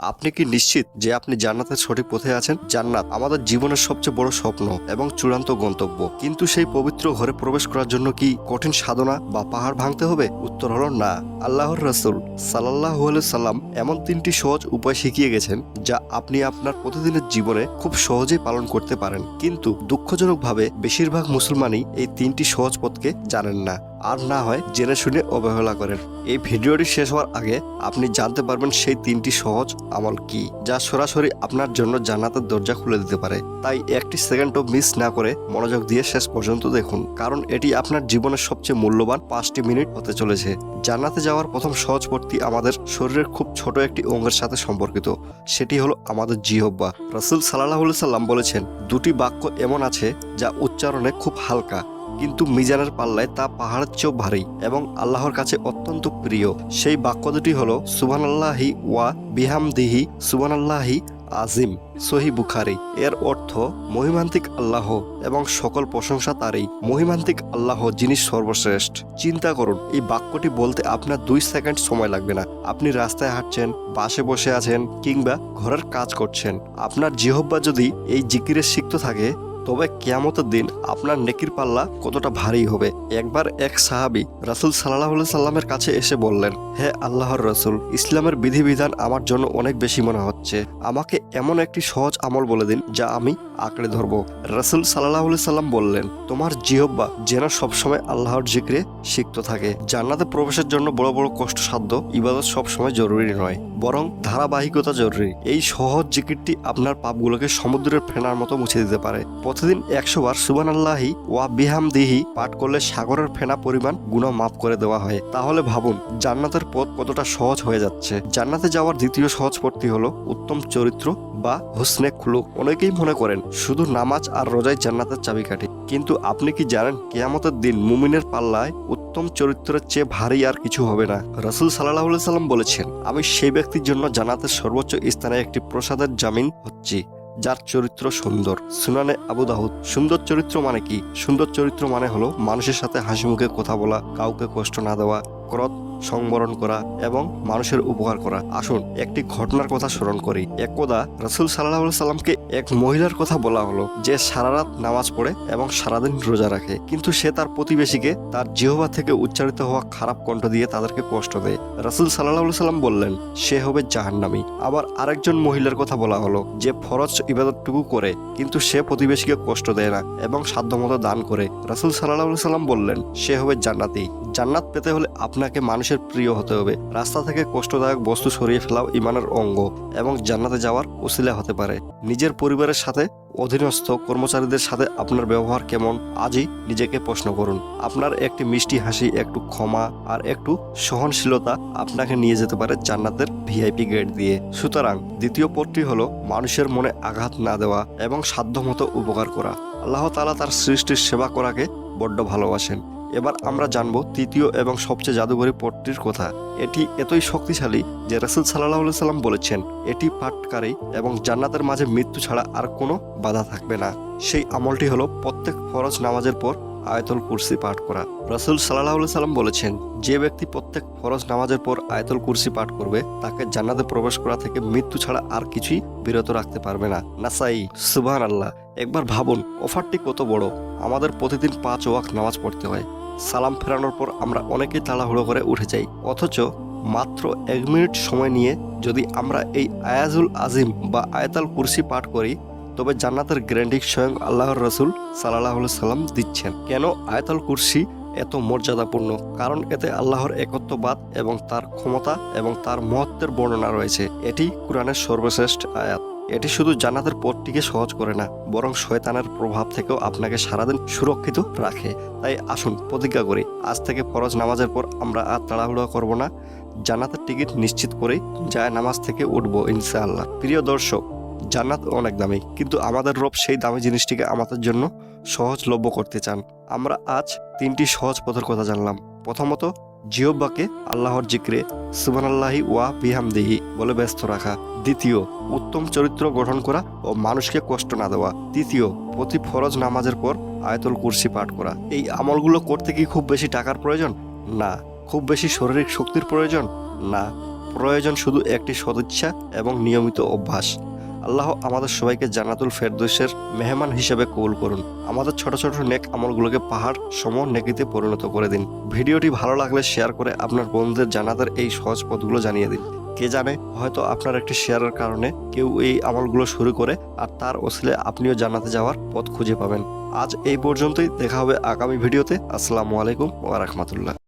আপনি কি নিশ্চিত যে আপনি জান্নাতের সঠিক পথে আছেন? জান্নাত আমাদের জীবনের সবচেয়ে বড় স্বপ্ন এবং চূড়ান্ত গন্তব্য। কিন্তু সেই পবিত্র ঘরে প্রবেশ করার জন্য কি কঠিন সাধনা বা পাহাড় ভাঙতে হবে? উত্তর হলো না। আল্লাহর রাসূল সাল্লাল্লাহু আলাইহি সাল্লাম এমন 3টি সহজ উপায় শিখিয়ে গেছেন যা আপনি আপনার প্রতিদিনের জীবনে খুব সহজেই পালন করতে পারেন। কিন্তু দুঃখজনকভাবে বেশিরভাগ মুসলমানই এই 3টি সহজ পথকে জানেন না, আর না হয় জেনে শুনে অবহেলা করেন। এই ভিডিওটি শেষ হওয়ার আগে আপনি জানতে পারবেন সেই 3টি সহজ আমল কি, যা সরাসরি আপনার জন্য জান্নাতের দরজা খুলে দিতে পারে। তাই একটি সেকেন্ডও মিস না করে মনোযোগ দিয়ে শেষ পর্যন্ত দেখুন, কারণ এটি আপনার জীবনের সবচেয়ে মূল্যবান 5টি মিনিট হতে চলেছে। জান্নাতে যাওয়ার প্রথম সহজ পথটি আমাদের শরীরের খুব ছোট একটি অঙ্গের সাথে সম্পর্কিত। সেটি হলো আমাদের জিহ্বা। রাসূল সাল্লাল্লাহু আলাইহি সাল্লাম বলেছেন, 2টি বাক্য এমন আছে যা উচ্চারণে খুব হালকা, কিন্তু মিজানের পাল্লায় তা পাহাড়ের চেয়েও ভারী এবং আল্লাহর কাছে অত্যন্ত প্রিয়। সেই বাক্য দুটি হলো সুবহানাল্লাহি ওয়া বিহামদিহি সুবহানাল্লাহি আজিম। সহিহ বুখারী। এর অর্থ মহিমান্তিক আল্লাহ এবং সকল প্রশংসা তারই। মহিমান্তিক আল্লাহ যিনি সর্বশ্রেষ্ঠ। চিন্তা করুন, এই বাক্যটি বলতে আপনার 2 সেকেন্ড সময় লাগবে না। আপনি রাস্তায় হাঁটছেন, বাসে বসে আছেন কিংবা ঘরের কাজ করছেন। আপনার জিহ্বা যদি এই জিকিরে সিক্ত থাকে, তবে কিয়ামতের দিন আপনার নেকির পাল্লা কতটা ভারী হবে। একবার এক সাহাবী রাসূল সাল্লাল্লাহু আলাইহি সাল্লামের কাছে এসে বললেন, হে আল্লাহর রাসূল, ইসলামের বিধিবিধান আমার জন্য অনেক বেশি মনে হচ্ছে। আমাকে এমন একটি সহজ আমল বলে দিন যা আমি আঁকড়ে ধরব। রাসূল সাল্লাল্লাহু আলাইহি সাল্লাম বললেন, তোমার জিহ্বা যেন সবসময় আল্লাহর জিক্রে সিক্ত থাকে। জান্নাতে প্রবেশের জন্য বড় বড় কষ্টসাধ্য ইবাদত সবসময় জরুরি নয়, বরং ধারাবাহিকতা জরুরি। এই সহজ জিকিরটি আপনার পাপগুলোকে সমুদ্রের ফেনার মতো মুছে দিতে পারে। প্রতিদিন 100 বার সুবহানাল্লাহি ওয়া বিহামদিহি পাঠ করলে সাগরের ফেনা পরিমাণ গুনাহ মাফ করে দেওয়া হয়। তাহলে ভাবুন, জান্নাতের পথ কতটা সহজ হয়ে যাচ্ছে। জান্নাতে যাওয়ার দ্বিতীয় সহজ পথটি হলো উত্তম চরিত্র বা হুসনে খুলুক। অনেকেই মনে করেন শুধু নামাজ আর রোজাই জান্নাতের চাবিকাঠি, কিন্তু আপনি কি জানেন কিয়ামতের দিন মুমিনের পাল্লায় উত্তম চরিত্রের চেয়ে ভারী আর কিছু হবে না। রাসূল সাল্লাল্লাহু আলাইহি সাল্লাম বলেছেন, আমি সেই ব্যক্তির জন্য জান্নাতের সর্বোচ্চ স্থানে একটি প্রসাদের জামিন হচ্ছি যার চরিত্র সুন্দর। সুনানে আবু দাউদ। সুন্দর চরিত্র মানে কি? সুন্দর চরিত্র মানে হলো মানুষের সাথে হাসি মুখে কথা বলা, কাউকে কষ্ট না দেওয়া, ক্রোধ সংবরণ করা এবং মানুষের উপকার করা। আসুন একটি ঘটনার কথা স্মরণ করি। একদা রাসূল সাল্লাল্লাহু আলাইহি সাল্লামকে এক মহিলার কথা বলা হলো যে সারা রাত নামাজ পড়ে এবং সারাদিন রোজা রাখে, কিন্তু সে তার প্রতিবেশীকে তার জিহ্বা থেকে উচ্চারিত হওয়া খারাপ কণ্ঠ দিয়ে তাদেরকে কষ্ট দেয়। রাসূল সাল্লাল্লাহু আলাইহি সাল্লাম বললেন, সে হবে জাহান্নামী। আবার আরেকজন মহিলার কথা বলা হলো যে ফরজ ইবাদতটুকু করে, কিন্তু সে প্রতিবেশীকে কষ্ট দেয় না এবং সাধ্যমতো দান করে। রাসূল সাল্লাল্লাহু আলাইহি সাল্লাম বললেন, সে হবে জান্নাতি। জান্নাত পেতে হলে আপনাকে মানুষের প্রিয় হতে হবে। রাস্তা থেকে কষ্টদায়ক বস্তু সরিয়ে ফেলাও ঈমানের অঙ্গ এবং জান্নাতে যাওয়ার ওসিলা হতে পারে। নিজের পরিবারের সাথে, অধীনস্থ কর্মচারীদের সাথে আপনার ব্যবহার কেমন, আজই নিজেকে প্রশ্ন করুন। আপনার একটি মিষ্টি হাসি, একটু ক্ষমা আর একটু সহনশীলতা আপনাকে নিয়ে যেতে পারে জান্নাতের ভিআইপি গেট দিয়ে। সুতরাং দ্বিতীয় পথটি হলো মানুষের মনে আঘাত না দেওয়া এবং সাধ্যমতো উপকার করা। আল্লাহ তাআলা তার সৃষ্টির সেবা করাকে বড্ড ভালোবাসেন। এবার আমরা জানব তৃতীয় এবং সবচেয়ে জাদুকরী পথটির কথা। এটি এতই শক্তিশালী যে রাসূল সাল্লাল্লাহু আলাইহি সাল্লাম বলেছেন, এটি পাঠকারী এবং জান্নাতের মাঝে মৃত্যু ছাড়া আর কোনো বাধা থাকবে না। সেই আমলটি হলো প্রত্যেক ফরজ নামাজের পর আয়াতুল কুরসি পাঠ করা। রাসূল সাল্লাল্লাহু আলাইহি সাল্লাম বলেছেন, যে ব্যক্তি প্রত্যেক ফরজ নামাজের পর আয়াতুল কুরসি পাঠ করবে, তাকে জান্নাতে প্রবেশ করা থেকে মৃত্যু ছাড়া আর কিছুই বিরত রাখতে পারবে না। নাসাই। সুবহানাল্লাহ। একবার ভাবুন, অফারটি কত বড়। আমাদের প্রতিদিন 5 ওয়াক্ত নামাজ পড়তে হয়। সালাম ফেরানোর পর আমরা অনেকেই তাড়াহুড়ো করে উঠে যাই, অথচ মাত্র 1 মিনিট সময় নিয়ে যদি আমরা এই আয়াতুল আজিম বা আয়াতুল কুরসি পাঠ করি, তবে জান্নাতের গ্যারান্টি স্বয়ং আল্লাহর রাসূল সাল্লাল্লাহু আলাইহি সাল্লাম দিচ্ছেন। কেন আয়াতুল কুরসি এত মর্যাদাপূর্ণ? কারণ এতে আল্লাহর একত্ববাদ এবং তার ক্ষমতা এবং তার মহত্বের বর্ণনা রয়েছে। এটি কুরআনের সর্বশ্রেষ্ঠ আয়াত। এটি শুধু জান্নাতের পথটিকে সহজ করে না, বরং শয়তানের প্রভাব থেকেও আপনাকে সারাদিন সুরক্ষিত রাখে। তাই আসুন প্রতিজ্ঞা করি, আজ থেকে ফরজ নামাজের পর আমরা আর তাড়াহুড়ো করব না। জান্নাতের টিকিট নিশ্চিত করেই যায় নামাজ থেকে উঠবো ইনশাআল্লাহ। প্রিয় দর্শক, জান্নাত অনেক দামি, কিন্তু আমাদের রব সেই দামি জিনিসটিকে আমাদের জন্য সহজলভ্য করতে চান। আমরা আজ 3টি সহজ পথের কথা জানলাম। প্রথমত, জিহ্বাকে আল্লাহর জিক্রে সুবহানাল্লাহি ওয়া বিহামদিহি বলে ব্যস্ত রাখা। দ্বিতীয়, উত্তম চরিত্র গঠন করা ও মানুষকে কষ্ট না দেওয়া। তৃতীয়, প্রতি ফরজ নামাজের পর আয়াতুল কুরসি পাঠ করা। এই আমলগুলো করতে কি খুব বেশি টাকার প্রয়োজন? না। খুব বেশি শারীরিক শক্তির প্রয়োজন? না। প্রয়োজন শুধু একটি সদিচ্ছা এবং নিয়মিত অভ্যাস। আল্লাহ আমাদের সবাইকে জান্নাতুল ফেরদৌসের মেহমান হিসেবে কবুল করুন। আমাদের ছোট ছোট নেক আমলগুলোকে পাহাড় সম নেকিতে পরিণত করে দিন। ভিডিওটি ভালো লাগলে শেয়ার করে আপনার বন্ধুদের জান্নাতের এই সহজ পথগুলো জানিয়ে দিন। কে জানে, হয়তো আপনার একটি শেয়ারের কারণে কেউ এই আমলগুলো শুরু করে আর তার ওসিলে আপনিও জান্নাতে যাওয়ার পথ খুঁজে পাবেন। আজ এই পর্যন্তই, দেখা হবে আগামী ভিডিওতে। আসসালামু আলাইকুম ওয়া রাহমাতুল্লাহ।